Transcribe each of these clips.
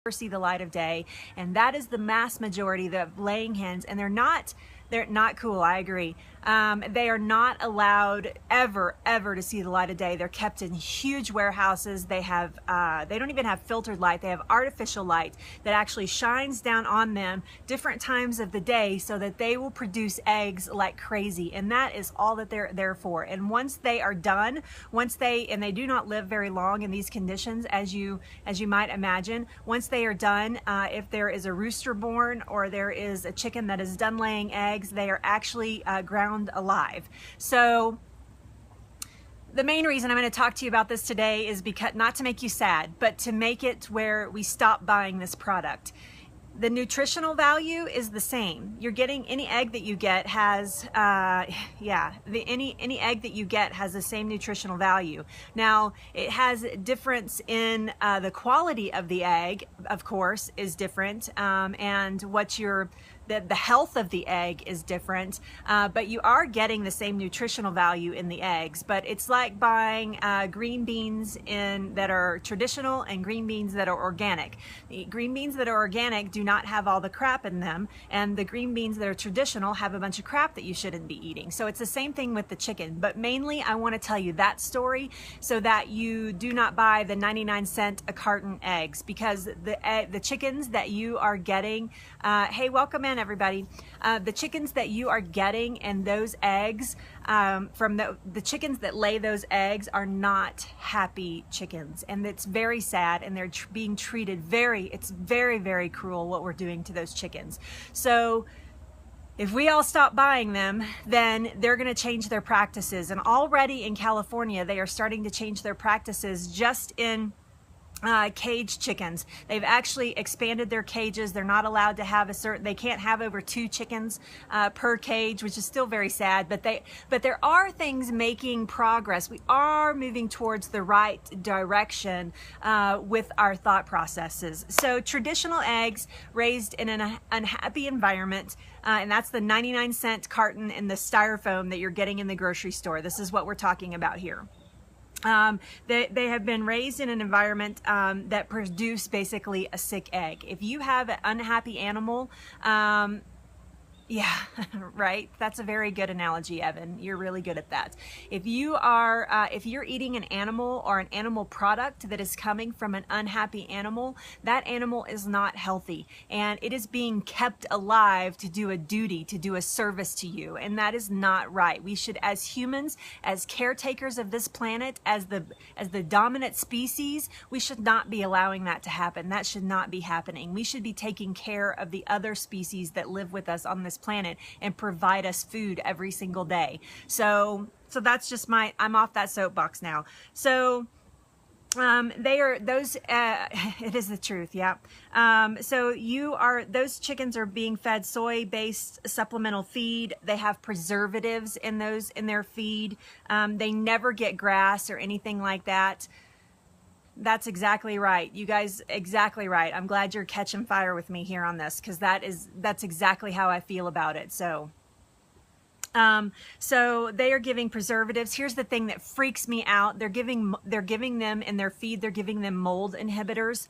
see the light of day, and that is the mass majority of laying hens, and they're not cool. I agree. They are not allowed ever to see the light of day. They're kept in huge warehouses. They don't even have filtered light. They have artificial light that actually shines down on them different times of the day so that they will produce eggs like crazy, and that is all that they're there for. And once they are done, and they do not live very long in these conditions, as you might imagine, once they are done, if there is a rooster born or there is a chicken that is done laying eggs, they are actually ground alive. So the main reason I'm going to talk to you about this today is because, not to make you sad, but to make it where we stop buying this product. The nutritional value is the same. You're getting any egg that you get has, any egg that you get has the same nutritional value. Now, it has a difference in the quality of the egg, of course, is different, and the health of the egg is different, but you are getting the same nutritional value in the eggs. But it's like buying green beans that are traditional and green beans that are organic. The green beans that are organic do not have all the crap in them, and the green beans that are traditional have a bunch of crap that you shouldn't be eating. So it's the same thing with the chicken. But mainly I want to tell you that story so that you do not buy the 99-cent a carton eggs, because the chickens that you are getting, hey, welcome in everybody. The chickens that you are getting and those eggs from the chickens that lay those eggs are not happy chickens, and it's very sad, and they're being treated it's very cruel what we're doing to those chickens. So if we all stop buying them, then they're going to change their practices, and already in California they are starting to change their practices just in cage chickens. They've actually expanded their cages. They're not allowed to have they can't have over 2 chickens per cage, which is still very sad, but there are things making progress. We are moving towards the right direction with our thought processes. So traditional eggs raised in an unhappy environment, and that's the 99-cent carton in the styrofoam that you're getting in the grocery store. This is what we're talking about here. They have been raised in an environment that produce basically a sick egg. If you have an unhappy animal, yeah, right. That's a very good analogy, Evan. You're really good at that. If you're eating an animal or an animal product that is coming from an unhappy animal, that animal is not healthy, and it is being kept alive to do a duty, to do a service to you, and that is not right. We should, as humans, as caretakers of this planet, as the dominant species, we should not be allowing that to happen. That should not be happening. We should be taking care of the other species that live with us on this planet and provide us food every single day. So that's just I'm off that soapbox now. So it is the truth. Yeah. So those chickens are being fed soy-based supplemental feed. They have preservatives in their feed. They never get grass or anything like that. That's exactly right. You guys, exactly right. I'm glad you're catching fire with me here on this, because that's exactly how I feel about it. So they are giving preservatives. Here's the thing that freaks me out. They're giving them in their feed, they're giving them mold inhibitors.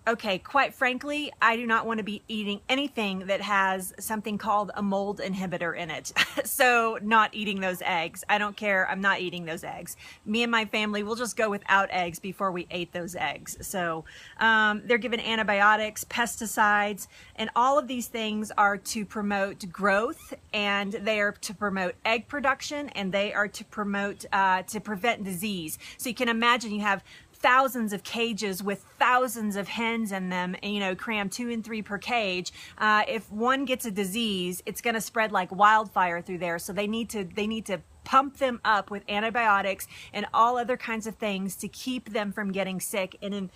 Okay, quite frankly, I do not want to be eating anything that has something called a mold inhibitor in it. So not eating those eggs. I don't care. I'm not eating those eggs. Me and my family will just go without eggs before we ate those eggs. So they're given antibiotics, pesticides, and all of these things are to promote growth, and they are to promote egg production, and they are to promote to prevent disease. So you can imagine you have thousands of cages with thousands of hens in them, and cram 2 and 3 per cage. If one gets a disease, it's going to spread like wildfire through there. So they need to pump them up with antibiotics and all other kinds of things to keep them from getting sick and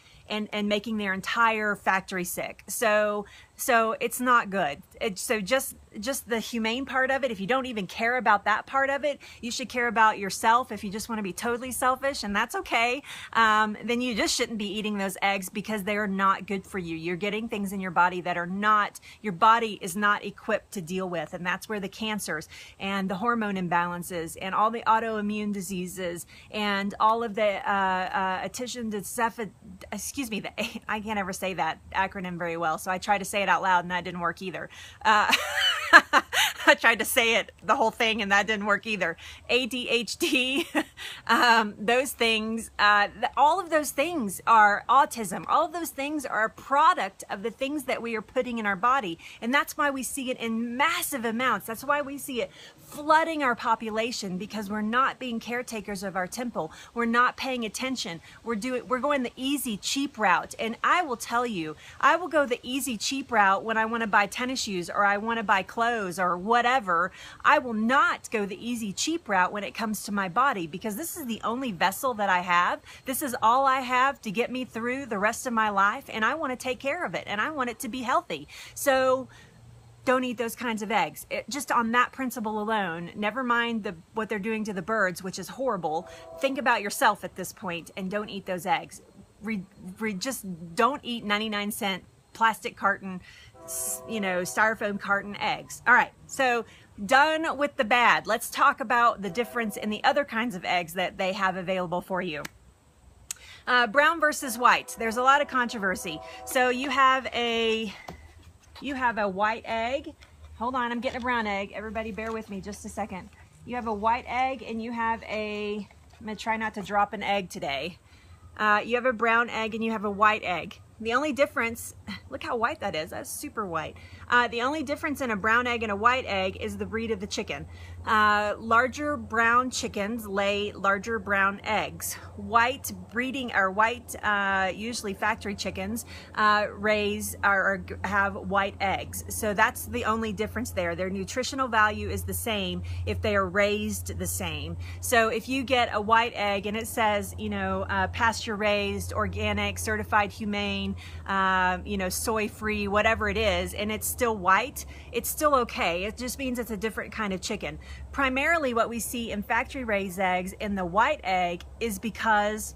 making their entire factory sick. So it's not good. So just the humane part of it, if you don't even care about that part of it, you should care about yourself. If you just want to be totally selfish, and that's okay, then you just shouldn't be eating those eggs, because they are not good for you. You're getting things in your body that your body is not equipped to deal with, and that's where the cancers and the hormone imbalances and all the autoimmune diseases and all of the excuse me, I can't ever say that acronym very well, so I tried to say it out loud and that didn't work either. I tried to say it, the whole thing, and that didn't work either. ADHD, those things, all of those things are autism. All of those things are a product of the things that we are putting in our body. And that's why we see it in massive amounts. That's why we see it flooding our population, because we're not being caretakers of our temple. We're not paying attention. We're going the easy, cheap route. And I will tell you, I will go the easy, cheap route when I want to buy tennis shoes or I want to buy clothes or whatever. I will not go the easy, cheap route when it comes to my body, because this is the only vessel that I have. This is all I have to get me through the rest of my life, and I want to take care of it, and I want it to be healthy. So don't eat those kinds of eggs. Just on that principle alone, never mind what they're doing to the birds, which is horrible. Think about yourself at this point and don't eat those eggs. Just don't eat 99-cent plastic carton, styrofoam carton eggs. All right, so done with the bad. Let's talk about the difference in the other kinds of eggs that they have available for you. Brown versus white. There's a lot of controversy. So you have a white egg. Hold on, I'm getting a brown egg. Everybody bear with me just a second. You have a white egg and you have I'm gonna try not to drop an egg today. You have a brown egg and you have a white egg. The only difference, look how white that is. That's super white. The only difference in a brown egg and a white egg is the breed of the chicken. Larger brown chickens lay larger brown eggs. White breeding, or white, usually factory chickens, raise or have white eggs. So that's the only difference there. Their nutritional value is the same if they are raised the same. So if you get a white egg and it says, pasture raised, organic, certified humane, soy free, whatever it is, and it's still white, it's still okay. It just means it's a different kind of chicken. Primarily what we see in factory raised eggs in the white egg is because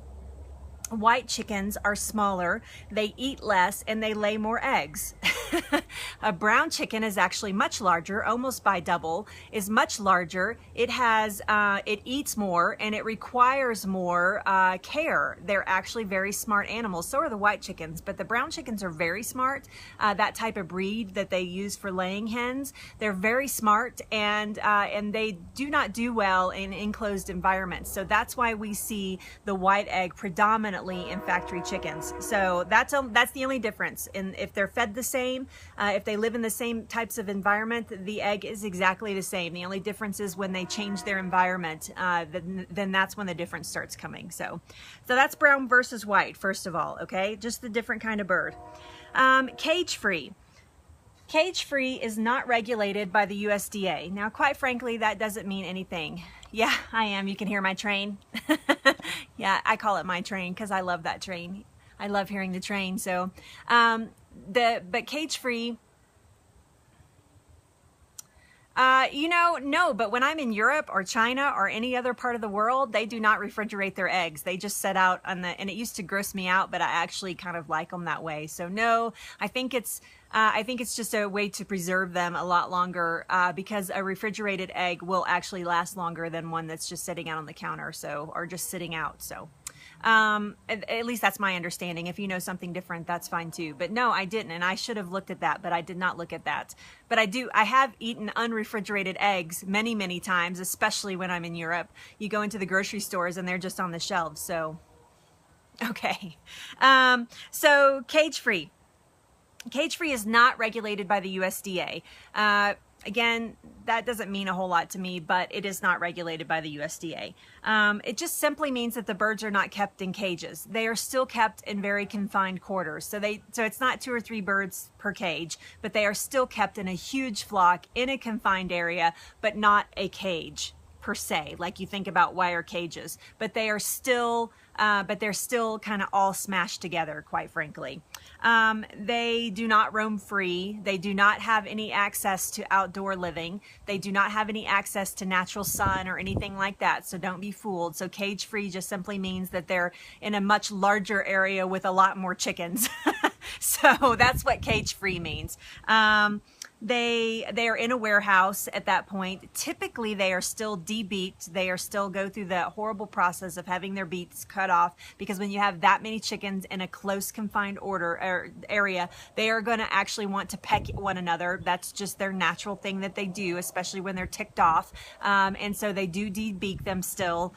white chickens are smaller, they eat less, and they lay more eggs. A brown chicken is actually much larger, almost by double, is much larger. It has, it eats more, and it requires more care. They're actually very smart animals. So are the white chickens, but the brown chickens are very smart. That type of breed that they use for laying hens, they're very smart, and they do not do well in enclosed environments. So that's why we see the white egg predominantly in factory chickens. So that's the only difference. And if they're fed the same, if they live in the same types of environment, the egg is exactly the same. The only difference is when they change their environment, then that's when the difference starts coming. So that's brown versus white, first of all, okay? Just the different kind of bird. Cage-free. Cage-free is not regulated by the USDA. Now, quite frankly, that doesn't mean anything. Yeah, I am. You can hear my train. Yeah, I call it my train because I love that train. I love hearing the train. So, but cage-free, no, but when I'm in Europe or China or any other part of the world, they do not refrigerate their eggs. They just set out and it used to gross me out, but I actually kind of like them that way. So no, I think it's just a way to preserve them a lot longer, because a refrigerated egg will actually last longer than one that's just sitting out on the counter, or just sitting out. So at least that's my understanding. If you know something different, that's fine too. But no, I didn't, and I should have looked at that, but I did not look at that. But I have eaten unrefrigerated eggs many, many times, especially when I'm in Europe. You go into the grocery stores and they're just on the shelves. So, okay. So cage-free. Cage-free is not regulated by the USDA. Again, that doesn't mean a whole lot to me, but it is not regulated by the USDA. It just simply means that the birds are not kept in cages. They are still kept in very confined quarters. So it's not 2 or 3 birds per cage, but they are still kept in a huge flock in a confined area, but not a cage per se, like you think about wire cages. But they are still, they're still kind of all smashed together, quite frankly. They do not roam free. They do not have any access to outdoor living. They do not have any access to natural sun or anything like that. So don't be fooled. So cage free just simply means that they're in a much larger area with a lot more chickens. So that's what cage free means. they are in a warehouse at that point. Typically, they are still debeaked. They are still go through the horrible process of having their beaks cut off, because when you have that many chickens in a close confined area, they are going to actually want to peck one another. That's just their natural thing that they do, especially when they're ticked off. And so they do debeak them still,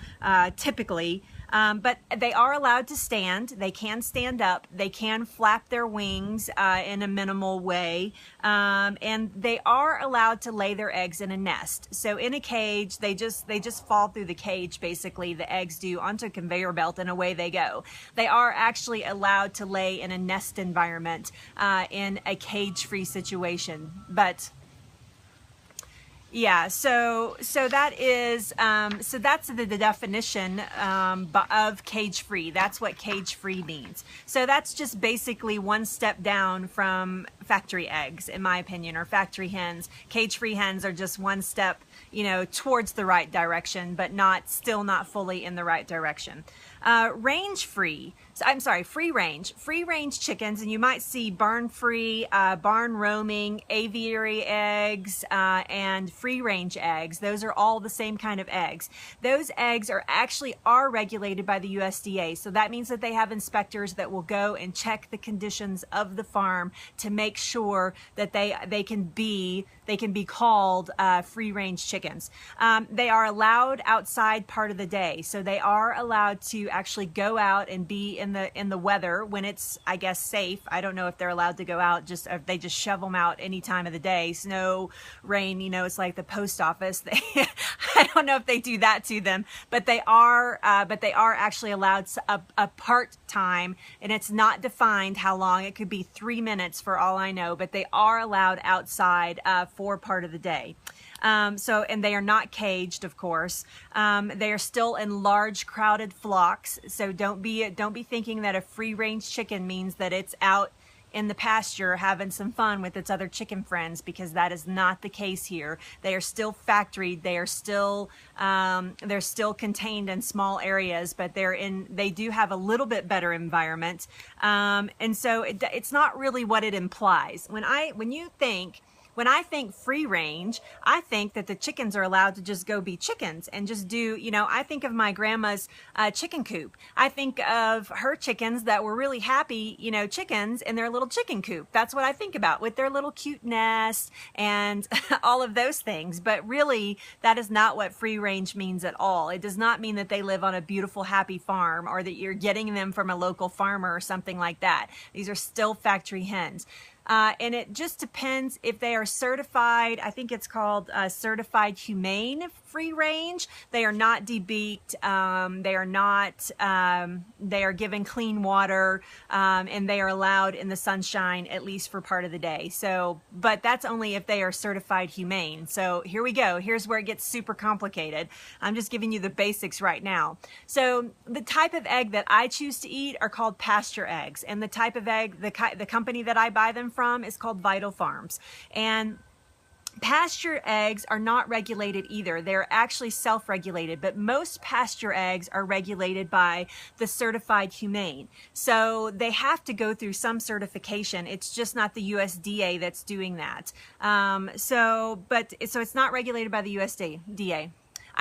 typically. But they are allowed to stand. They can stand up. They can flap their wings in a minimal way. And they are allowed to lay their eggs in a nest. So in a cage, they just fall through the cage, basically, the eggs do, onto a conveyor belt, and away they go. They are actually allowed to lay in a nest environment in a cage-free situation. But yeah, so that is so that's the definition of cage-free. That's what cage-free means. So that's just basically one step down from factory eggs, in my opinion, or factory hens. Cage-free hens are just one step, you know, towards the right direction, but still not fully in the right direction. Range-free. I'm sorry, free-range. Free-range chickens, and you might see barn-free, barn-roaming, aviary eggs, and free-range eggs. Those are all the same kind of eggs. Those eggs are actually regulated by the USDA, so that means that they have inspectors that will go and check the conditions of the farm to make sure that they can be called free-range chickens. They are allowed outside part of the day, so they are allowed to actually go out and be in the weather when it's, I guess, safe. I don't know if they're allowed to go out, if they just shove them out any time of the day. Snow, rain, you know, it's like the post office. I don't know if they do that to them, but they are actually allowed a part time, and it's not defined how long. It could be 3 minutes for all I know, but they are allowed outside for part of the day. And they are not caged, of course. They are still in large, crowded flocks. So don't be thinking that a free-range chicken means that it's out in the pasture having some fun with its other chicken friends, because that is not the case here. They are still factoried. They are still they're still contained in small areas, but they do have a little bit better environment. And so it's not really what it implies. When I think free range, I think that the chickens are allowed to just go be chickens and just do, you know, I think of my grandma's chicken coop. I think of her chickens that were really happy, you know, chickens in their little chicken coop. That's what I think about, with their little cute nest and all of those things. But really, that is not what free range means at all. It does not mean that they live on a beautiful, happy farm, or that you're getting them from a local farmer or something like that. These are still factory hens. And it just depends if they are certified. I think it's called certified humane free range. They are not debeaked. They are given clean water, and they are allowed in the sunshine at least for part of the day. So, but that's only if they are certified humane. So here we go. Here's where it gets super complicated. I'm just giving you the basics right now. So the type of egg that I choose to eat are called pasture eggs, and the type of egg, the company that I buy them from is called Vital Farms. And pasture eggs are not regulated either. They're actually self-regulated, but most pasture eggs are regulated by the certified humane. So they have to go through some certification. It's just not the USDA that's doing that. So it's not regulated by the USDA.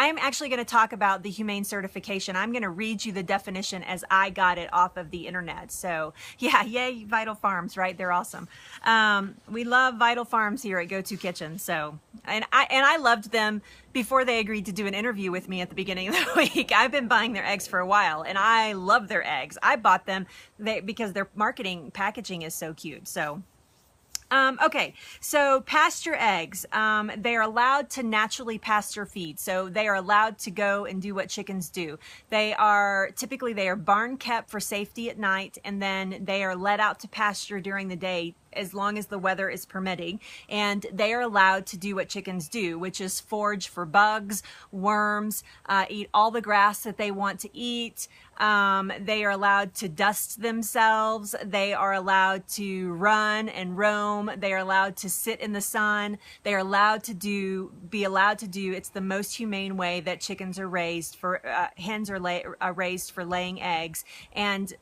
I'm actually going to talk about the humane certification. I'm going to read you the definition as I got it off of the internet. So yeah, yay, Vital Farms, right? They're awesome. We love Vital Farms here at Go-To Kitchen. So, and I loved them before they agreed to do an interview with me at the beginning of the week. I've been buying their eggs for a while, and I love their eggs. I bought them because their marketing packaging is so cute. So. Okay, so pasture eggs, they are allowed to naturally pasture feed. So they are allowed to go and do what chickens do. Typically they are barn kept for safety at night, and then they are let out to pasture during the day as long as the weather is permitting. And they are allowed to do what chickens do, which is forage for bugs, worms, eat all the grass that they want to eat. They are allowed to dust themselves. They are allowed to run and roam. They are allowed to sit in the sun. They are allowed to do, it's the most humane way that chickens are raised for, hens are raised for laying eggs. And,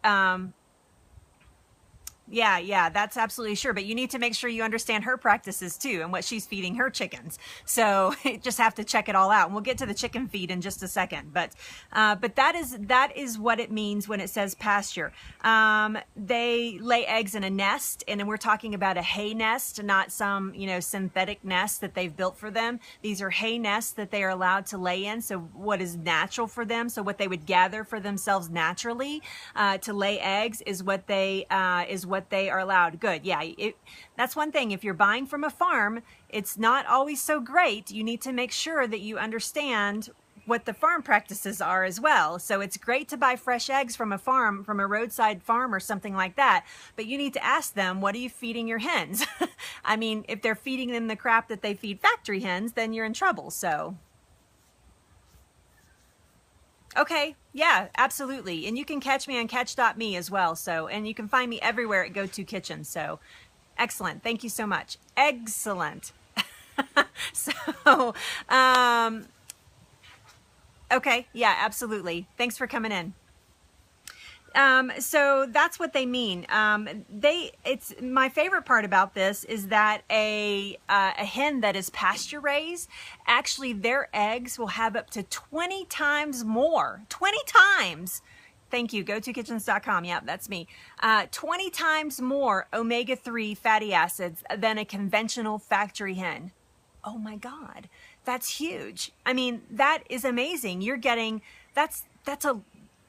Yeah, that's absolutely sure. But you need to make sure you understand her practices too and what she's feeding her chickens. So you just have to check it all out. And we'll get to the chicken feed in just a second. But that is what it means when it says pasture. They lay eggs in a nest, and then we're talking about a hay nest, not some, synthetic nest that they've built for them. These are hay nests that they are allowed to lay in. So what is natural for them, so what they would gather for themselves naturally to lay eggs is what they are allowed. Good. Yeah, that's one thing. If you're buying from a farm, it's not always so great. You need to make sure that you understand what the farm practices are as well. So it's great to buy fresh eggs from a farm, from a roadside farm or something like that, but you need to ask them, what are you feeding your hens? I mean, if they're feeding them the crap that they feed factory hens, then you're in trouble. So okay, yeah, absolutely. And you can catch me on catch.me as well. So, and you can find me everywhere at Go To Kitchen. So, excellent. Thank you so much. Excellent. So, okay, yeah, absolutely. Thanks for coming in. So that's what they mean. It's my favorite part about this is that a hen that is pasture raised, actually their eggs will have up to 20 times more. 20 times. Thank you. GoToKitchens.com. Yeah, that's me. 20 times more omega-3 fatty acids than a conventional factory hen. Oh my God, that's huge. I mean, that is amazing. You're getting,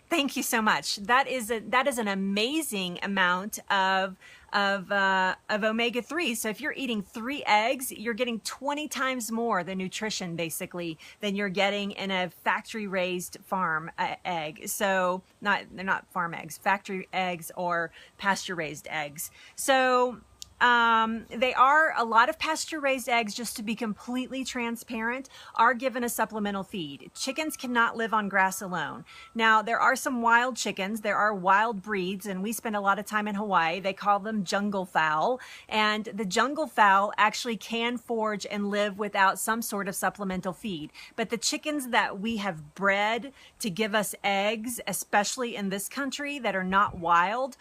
thank you so much. That is an amazing amount of omega-3. So if you're eating 3 eggs, you're getting 20 times more the nutrition basically than you're getting in a factory raised farm egg. So they're not farm eggs, factory eggs or pasture raised eggs. So a lot of pasture raised eggs, just to be completely transparent, are given a supplemental feed. Chickens cannot live on grass alone. Now, there are some wild chickens, there are wild breeds, and we spend a lot of time in Hawaii. They call them jungle fowl, and the jungle fowl actually can forage and live without some sort of supplemental feed. But the chickens that we have bred to give us eggs, especially in this country that are not wild,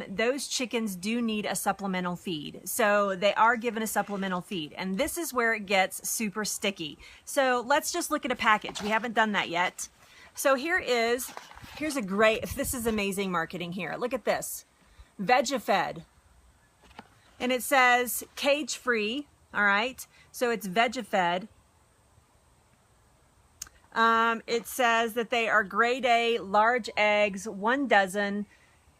those chickens do need a supplemental feed. So they are given a supplemental feed, and this is where it gets super sticky. So let's just look at a package. We haven't done that yet. So here's this is amazing marketing here. Look at this, VegaFed, and it says cage free. All right, so it's VegaFed. It says that they are grade A, large eggs, 1 dozen.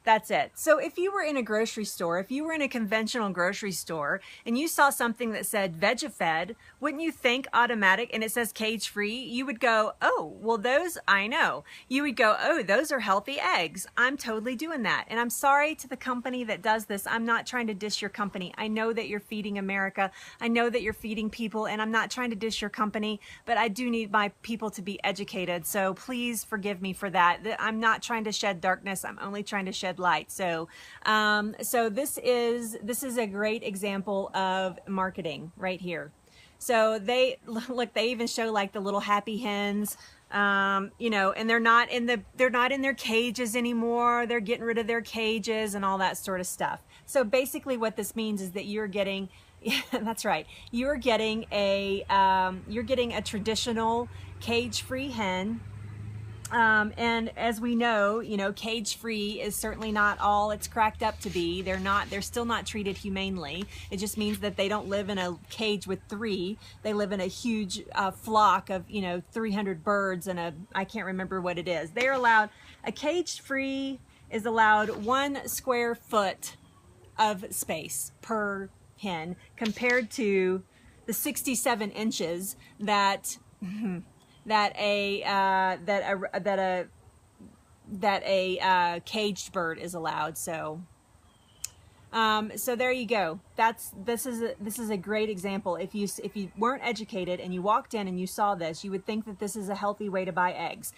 That's it. So if you were in a grocery store, if you were in a conventional grocery store and you saw something that said VegaFed, wouldn't you think automatic, and it says cage free, you would go, oh, well those, I know. You would go, oh, those are healthy eggs. I'm totally doing that. And I'm sorry to the company that does this. I'm not trying to dish your company. I know that you're feeding America. I know that you're feeding people, and I'm not trying to dish your company, but I do need my people to be educated. So please forgive me for that. I'm not trying to shed darkness. I'm only trying to shed light. So this is a great example of marketing right here. So they even show like the little happy hens, and they're not in their cages anymore. They're getting rid of their cages and all that sort of stuff. So basically what this means is that you're getting, that's right, you're getting a traditional cage-free hen. And as we know, cage-free is certainly not all it's cracked up to be. They're still not treated humanely. It just means that they don't live in a cage with 3. They live in a huge flock of, 300 birds and I can't remember what it is. They're allowed, a cage-free is allowed 1 square foot of space per hen compared to the 67 inches that a caged bird is allowed. So there you go. This is a great example. If you weren't educated and you walked in and you saw this, you would think that this is a healthy way to buy eggs.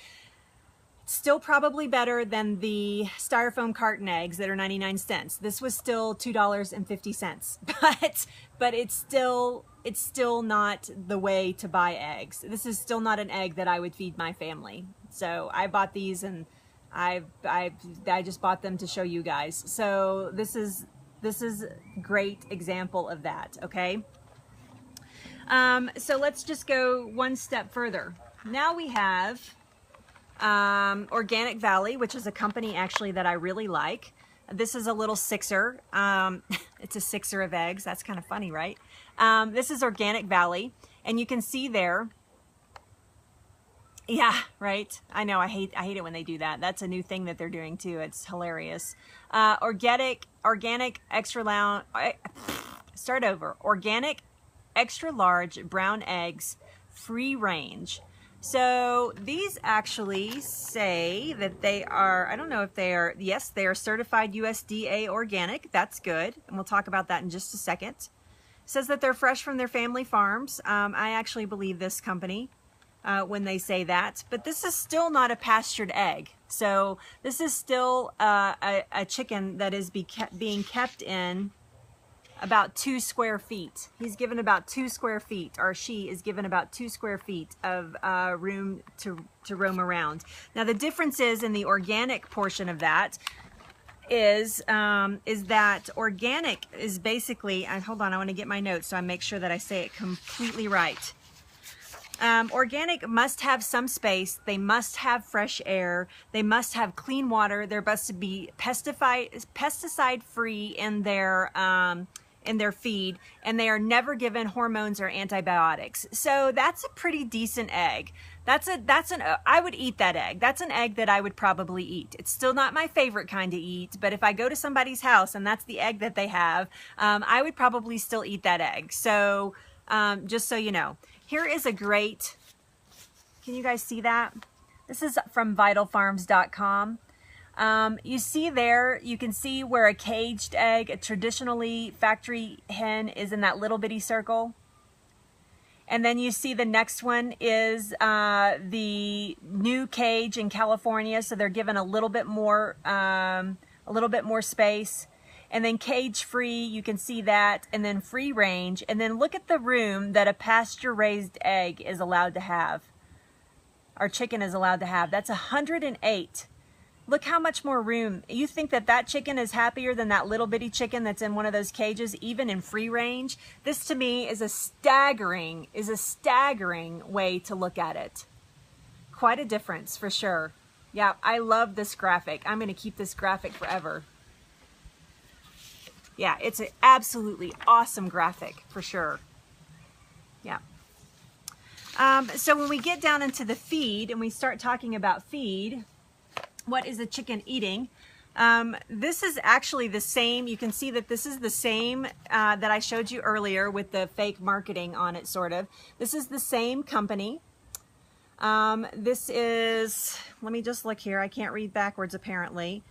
Still probably better than the styrofoam carton eggs that are 99 cents. This was still $2.50, but it's still not the way to buy eggs. This is still not an egg that I would feed my family. So I bought these, and I just bought them to show you guys. So this is great example of that. Okay. So let's just go one step further. Now we have Organic Valley, which is a company actually that I really like. This is a little sixer. It's a sixer of eggs. That's kind of funny, right? This is Organic Valley, and you can see there. Yeah, right. I know. I hate it when they do that. That's a new thing that they're doing too. It's hilarious. Organic extra large. Start over. Organic extra large brown eggs, free range. So these actually say that they are, I don't know if they are, yes, they are certified USDA organic. That's good. And we'll talk about that in just a second. It says that they're fresh from their family farms. I actually believe this company when they say that, but this is still not a pastured egg. So this is still a chicken that is being kept in about 2 square feet. He's given about 2 square feet, or she is given about 2 square feet of room to roam around. Now the difference is in the organic portion of that is that organic is basically, hold on, I want to get my notes so I make sure that I say it completely right. Organic must have some space, they must have fresh air, they must have clean water, they're supposed to be pesticide free in their feed, and they are never given hormones or antibiotics. So that's a pretty decent egg. I would eat that egg. That's an egg that I would probably eat. It's still not my favorite kind to eat, but if I go to somebody's house and that's the egg that they have, I would probably still eat that egg. So just so you know, here is a great, can you guys see that? This is from vitalfarms.com. You see there, you can see where a caged egg, a traditionally factory hen, is in that little bitty circle. And then you see the next one is the new cage in California, so they're given a little bit more space. And then cage free, you can see that, and then free range. And then look at the room that a pasture raised egg is allowed to have. Our chicken is allowed to have. That's 108. Look how much more room. You think that that chicken is happier than that little bitty chicken that's in one of those cages, even in free range? This to me is a staggering way to look at it. Quite a difference for sure. Yeah, I love this graphic. I'm going to keep this graphic forever. Yeah, it's an absolutely awesome graphic for sure. Yeah. So when we get down into the feed and we start talking about feed, what is the chicken eating? This is actually the same. You can see that this is the same that I showed you earlier with the fake marketing on it, sort of. This is the same company. This is, let me just look here. I can't read backwards apparently.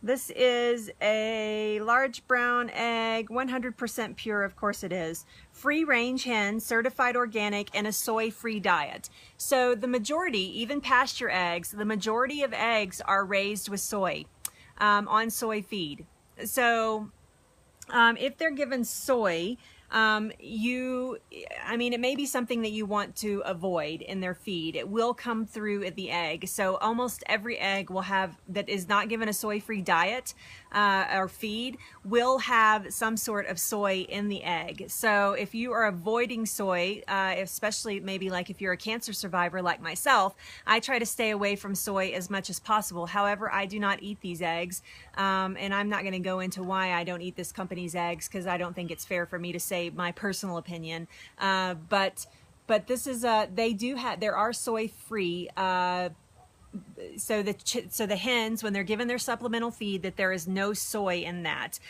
This is a large brown egg, 100% pure, of course it is. Free range hen, certified organic, and a soy-free diet. So the majority, even pasture eggs, the majority of eggs are raised with soy, on soy feed. So if they're given soy, I mean, it may be something that you want to avoid in their feed. It will come through at the egg. So almost every egg will have, that is not given a soy-free diet or feed, will have some sort of soy in the egg. So if you are avoiding soy, especially maybe like if you're a cancer survivor like myself, I try to stay away from soy as much as possible. However, I do not eat these eggs, and I'm not going to go into why I don't eat this company's eggs, because I don't think it's fair for me to say my personal opinion, but this is they do have, there are soy free, so the hens, when they're given their supplemental feed, that there is no soy in that,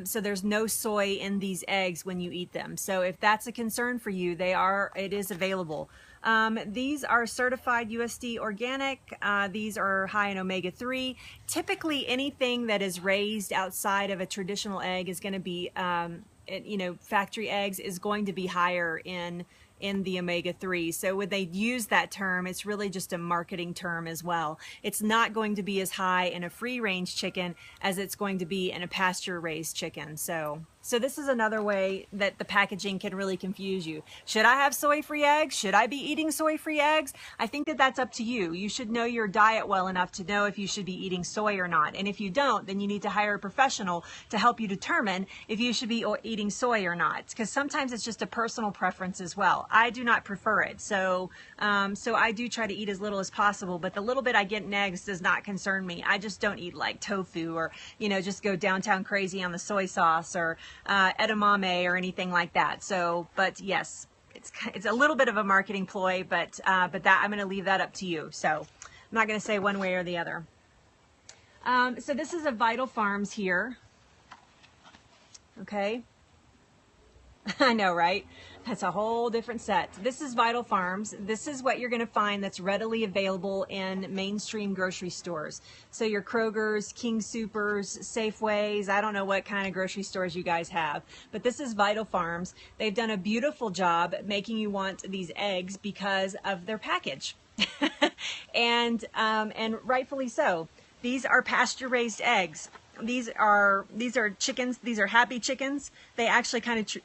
so there's no soy in these eggs when you eat them. So if that's a concern for you, it is available. These are certified USDA organic. These are high in omega-3. Typically anything that is raised outside of a traditional egg is going to be factory eggs is going to be higher in the omega-3. So when they use that term, it's really just a marketing term as well. It's not going to be as high in a free range chicken as it's going to be in a pasture raised chicken. So So this is another way that the packaging can really confuse you. Should I have soy-free eggs? Should I be eating soy-free eggs? I think that that's up to you. You should know your diet well enough to know if you should be eating soy or not. And if you don't, then you need to hire a professional to help you determine if you should be eating soy or not. Because sometimes it's just a personal preference as well. I do not prefer it. So I do try to eat as little as possible, but the little bit I get in eggs does not concern me. I just don't eat like tofu or, just go downtown crazy on the soy sauce or edamame or anything like that. So, but yes, it's a little bit of a marketing ploy, but that I'm going to leave that up to you. So I'm not going to say one way or the other. So this is a Vital Farms here. Okay. I know, right? That's a whole different set. This is Vital Farms. This is what you're going to find that's readily available in mainstream grocery stores. So your Kroger's, King Soopers, Safeways, I don't know what kind of grocery stores you guys have, but this is Vital Farms. They've done a beautiful job making you want these eggs because of their package. and rightfully so. These are pasture-raised eggs. These are chickens. These are happy chickens. They actually kind of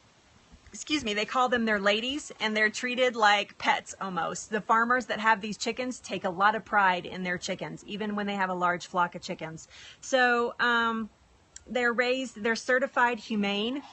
they call them their ladies, and they're treated like pets almost. The farmers that have these chickens take a lot of pride in their chickens, even when they have a large flock of chickens. So they're certified humane.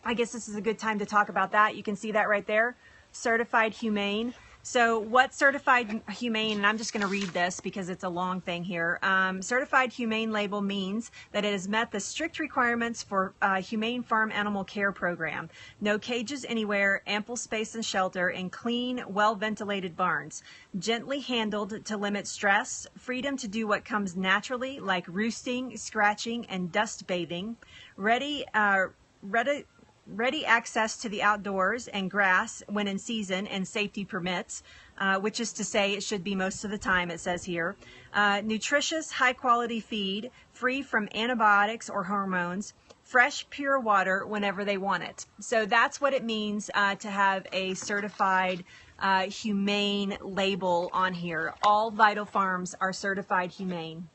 I guess this is a good time to talk about that. You can see that right there, certified humane. So what certified humane, and I'm just going to read this because it's a long thing here. Certified humane label means that it has met the strict requirements for humane farm animal care program. No cages anywhere, ample space and shelter, and clean, well-ventilated barns. Gently handled to limit stress, freedom to do what comes naturally, like roosting, scratching, and dust bathing. Ready access to the outdoors and grass when in season and safety permits, which is to say it should be most of the time, it says here. Nutritious, high-quality feed, free from antibiotics or hormones, fresh, pure water whenever they want it. So that's what it means to have a certified humane label on here. All Vital Farms are certified humane.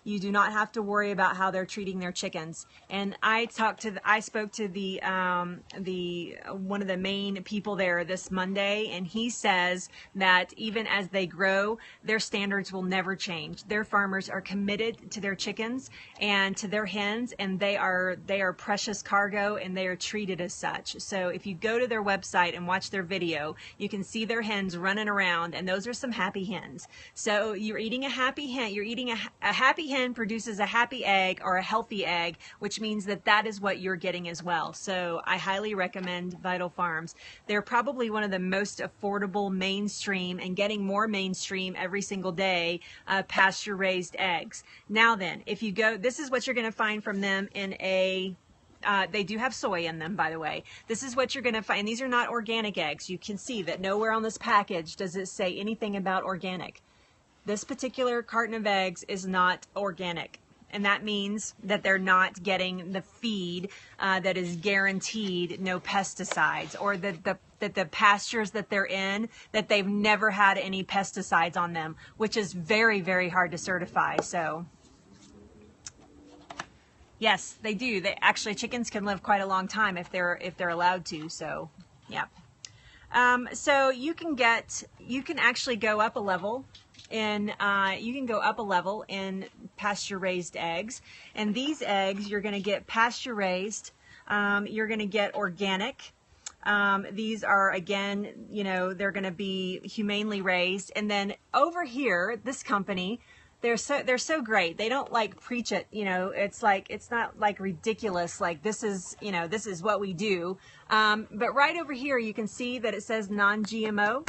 You do not have to worry about how they're treating their chickens. And I spoke to the one of the main people there this Monday, and he says that even as they grow, their standards will never change. Their farmers are committed to their chickens and to their hens, and they are precious cargo, and they are treated as such. So if you go to their website and watch their video, you can see their hens running around, and those are some happy hens. So you're eating a happy hen. You're eating a happy hen produces a happy egg or a healthy egg, which means that that is what you're getting as well. So I highly recommend Vital Farms. They're probably one of the most affordable mainstream, and getting more mainstream every single day, pasture raised eggs. Now then, if you go, this is what you're going to find from them in a they do have soy in them, by the way. This is what you're going to find. These are not organic eggs. You can see that nowhere on this package does it say anything about organic. This particular carton of eggs is not organic, and that means that they're not getting the feed that is guaranteed no pesticides, or that the pastures that they're in, that they've never had any pesticides on them, which is very, very hard to certify. So yes, they do. They actually, chickens can live quite a long time if they're allowed to. So yeah. So you can actually go up a level. And you can go up a level in pasture raised eggs, and these eggs you're going to get pasture raised, you're going to get organic. These are, again, they're going to be humanely raised. And then over here, this company, they're so great. They don't like preach it, it's not like ridiculous, like this is what we do. But right over here you can see that it says non-GMO.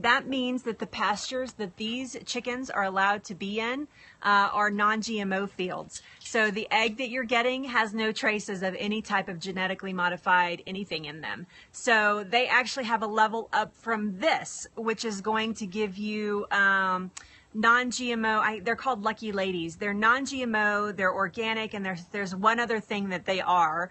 That means that the pastures that these chickens are allowed to be in are non-GMO fields. So the egg that you're getting has no traces of any type of genetically modified anything in them. So they actually have a level up from this, which is going to give you non-GMO. They're called Lucky Ladies. They're non-GMO, they're organic, and there's one other thing that they are.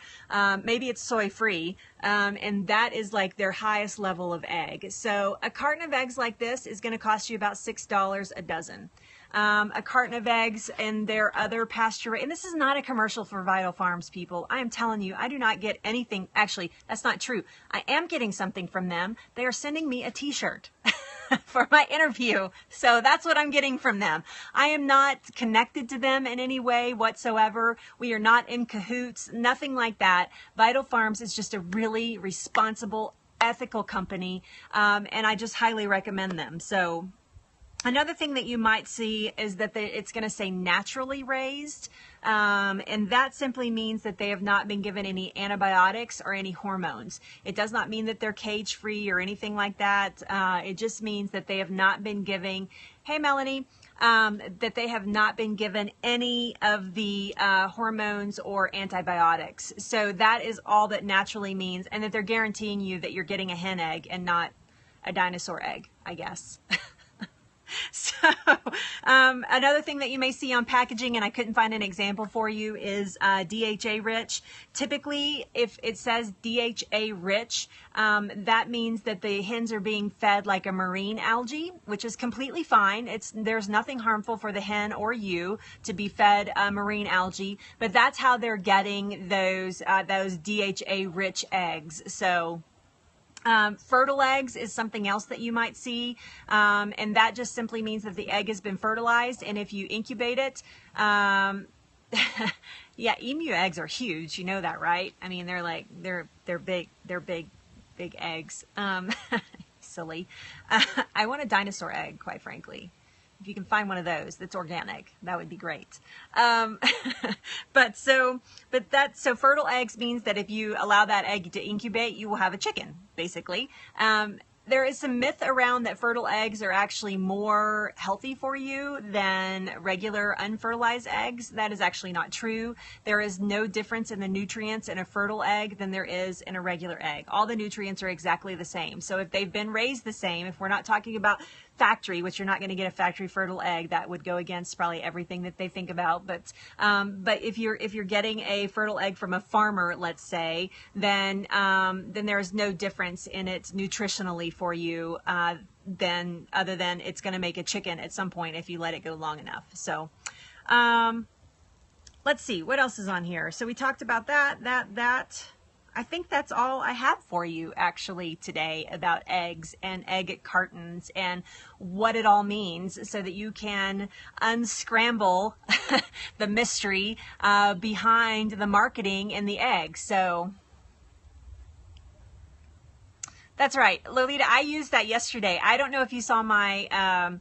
Maybe it's soy-free, and that is like their highest level of egg. So a carton of eggs like this is going to cost you about $6 a dozen. a carton of eggs and their other pasture. And this is not a commercial for Vital Farms, people. I am telling you, I do not get anything. Actually, that's not true. I am getting something from them. They are sending me a t-shirt for my interview. So that's what I'm getting from them. I am not connected to them in any way whatsoever. We are not in cahoots, nothing like that. Vital Farms is just a really responsible, ethical company, and I just highly recommend them. So another thing that you might see is that it's going to say naturally raised, and that simply means that they have not been given any antibiotics or any hormones. It does not mean that they're cage free or anything like that. It just means that they have not been giving, hey Melanie, that they have not been given any of the hormones or antibiotics. So that is all that naturally means, and that they're guaranteeing you that you're getting a hen egg and not a dinosaur egg, I guess. So another thing that you may see on packaging, and I couldn't find an example for you, is DHA rich. Typically, if it says DHA rich, that means that the hens are being fed like a marine algae, which is completely fine. There's nothing harmful for the hen or you to be fed marine algae, but that's how they're getting those DHA rich eggs. So fertile eggs is something else that you might see, and that just simply means that the egg has been fertilized, and if you incubate it, yeah, emu eggs are huge, you know that, right? I mean, they're big eggs. Silly. I want a dinosaur egg, quite frankly. If you can find one of those that's organic, that would be great. So fertile eggs means that if you allow that egg to incubate, you will have a chicken, basically. There is some myth around that fertile eggs are actually more healthy for you than regular unfertilized eggs. That is actually not true. There is no difference in the nutrients in a fertile egg than there is in a regular egg. All the nutrients are exactly the same. So if they've been raised the same, if we're not talking about factory, which you're not going to get a factory fertile egg, that would go against probably everything that they think about. But if you're getting a fertile egg from a farmer, let's say, then there is no difference in it nutritionally for you, then other than it's going to make a chicken at some point if you let it go long enough. So let's see what else is on here. So we talked about that. I think that's all I have for you actually today about eggs and egg cartons and what it all means, so that you can unscramble the mystery behind the marketing in the eggs. So that's right, Lolita, I used that yesterday. I don't know if you saw my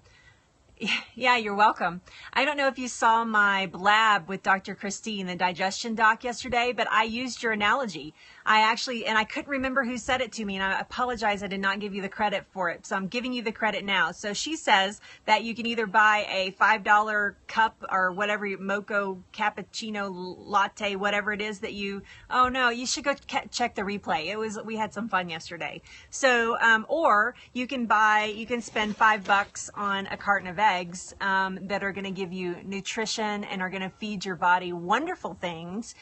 yeah, you're welcome. I don't know if you saw my blab with Dr. Christine, the digestion doc, yesterday, but I used your analogy. And I couldn't remember who said it to me, and I apologize I did not give you the credit for it, so I'm giving you the credit now. So she says that you can either buy a $5 cup or whatever, mocha, cappuccino, latte, whatever it is that you, oh no, you should go check the replay. We had some fun yesterday. So, or you can spend $5 on a carton of eggs that are going to give you nutrition and are going to feed your body wonderful things,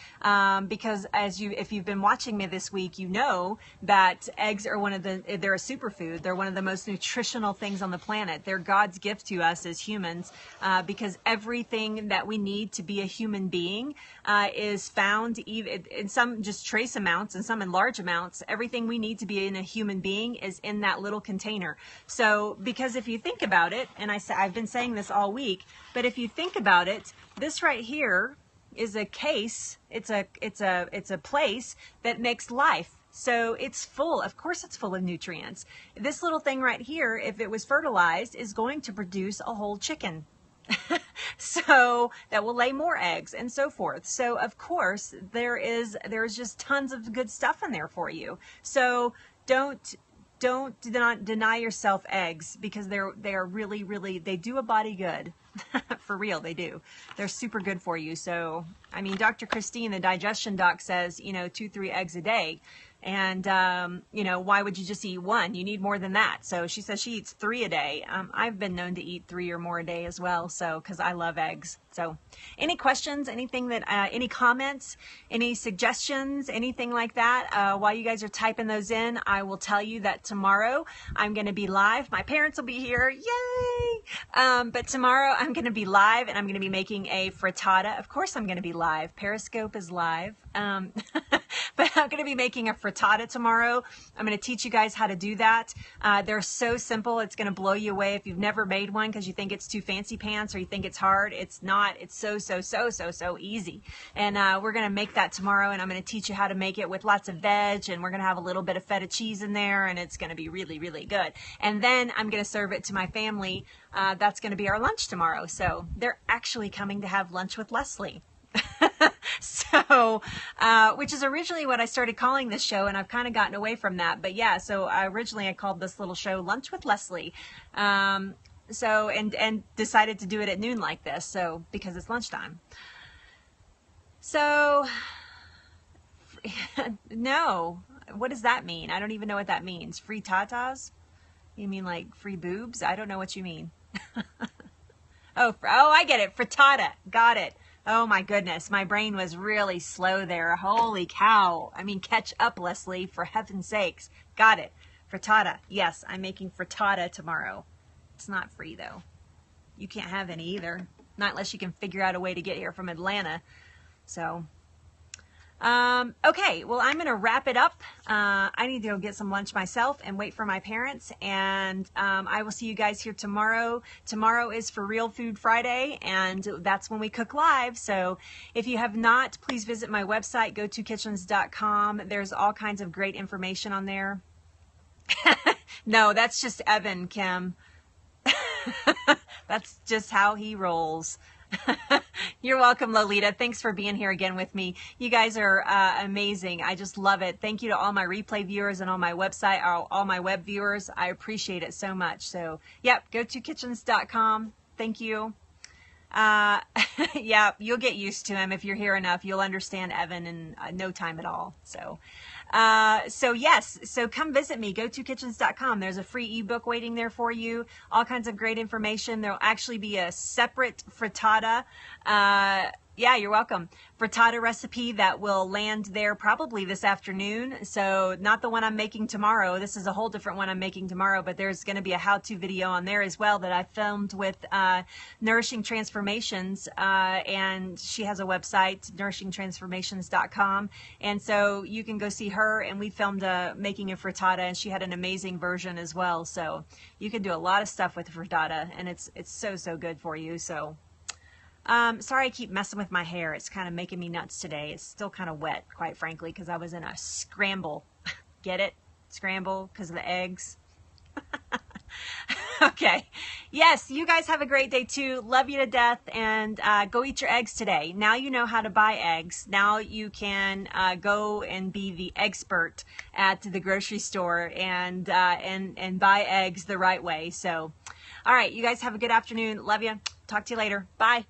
because if you've been watching me this week, you know that eggs are they're a superfood. They're one of the most nutritional things on the planet. They're God's gift to us as humans, because everything that we need to be a human being is found even in some just trace amounts and some in large amounts. Everything we need to be in a human being is in that little container. So, because if you think about it, and I've been saying this all week, but if you think about it, this right here is a case. It's a place that makes life. So it's full, of course it's full of nutrients. This little thing right here, if it was fertilized, is going to produce a whole chicken. So that will lay more eggs and so forth. So of course there's just tons of good stuff in there for you. So don't deny yourself eggs, because they are really, they do a body good. For real, they do. They're super good for you. So I mean, Dr. Christine, the digestion doc, says, you know, 2-3 eggs a day. And, you know, why would you just eat one? You need more than that. So she says she eats 3 a day. I've been known to eat 3 or more a day as well. So, because I love eggs. So any questions, anything that, any comments, any suggestions, anything like that, while you guys are typing those in, I will tell you that tomorrow I'm going to be live. My parents will be here. Yay! But tomorrow I'm going to be live and I'm going to be making a frittata. Of course I'm going to be live. Periscope is live. But I'm going to be making a frittata tomorrow. I'm going to teach you guys how to do that. They're so simple. It's going to blow you away if you've never made one because you think it's too fancy pants or you think it's hard. It's not. It's so easy. And we're going to make that tomorrow, and I'm going to teach you how to make it with lots of veg, and we're going to have a little bit of feta cheese in there, and it's going to be really, really good. And then I'm going to serve it to my family. That's going to be our lunch tomorrow. So they're actually coming to have lunch with Leslie. So, which is originally what I started calling this show, and I've kind of gotten away from that. But yeah, so originally I called this little show Lunch with Leslie. So, and decided to do it at noon like this, so, because it's lunchtime. So, no, what does that mean? I don't even know what that means. Free tatas? You mean like free boobs? I don't know what you mean. Oh, I get it. Frittata. Got it. Oh my goodness, my brain was really slow there. Holy cow. I mean, catch up, Leslie, for heaven's sakes. Got it. Frittata. Yes, I'm making frittata tomorrow. It's not free, though. You can't have any either. Not unless you can figure out a way to get here from Atlanta. So, okay, well, I'm going to wrap it up. I need to go get some lunch myself and wait for my parents. And I will see you guys here tomorrow. Tomorrow is For Real Food Friday, and that's when we cook live. So if you have not, please visit my website, gotokitchens.com. There's all kinds of great information on there. No, that's just Evan, Kim. That's just how he rolls. You're welcome, Lolita. Thanks for being here again with me. You guys are amazing. I just love it. Thank you to all my replay viewers and all my website, all my web viewers. I appreciate it so much. So, yep, gotokitchens.com. Thank you. Yeah, you'll get used to him if you're here enough. You'll understand Evan in no time at all. So, yes, so come visit me, gotokitchens.com. There's a free ebook waiting there for you. All kinds of great information. There'll actually be a separate frittata. Yeah, you're welcome. Frittata recipe that will land there probably this afternoon. So not the one I'm making tomorrow. This is a whole different one I'm making tomorrow, but there's going to be a how-to video on there as well that I filmed with Nourishing Transformations. And she has a website, nourishingtransformations.com. And so you can go see her, and we filmed making a frittata, and she had an amazing version as well. So you can do a lot of stuff with frittata, and it's so good for you. So sorry I keep messing with my hair. It's kind of making me nuts today. It's still kind of wet, quite frankly, because I was in a scramble. Get it? Scramble because of the eggs. Okay. Yes, you guys have a great day too. Love you to death, and go eat your eggs today. Now you know how to buy eggs. Now you can go and be the expert at the grocery store and buy eggs the right way. So, all right, you guys have a good afternoon. Love you. Talk to you later. Bye.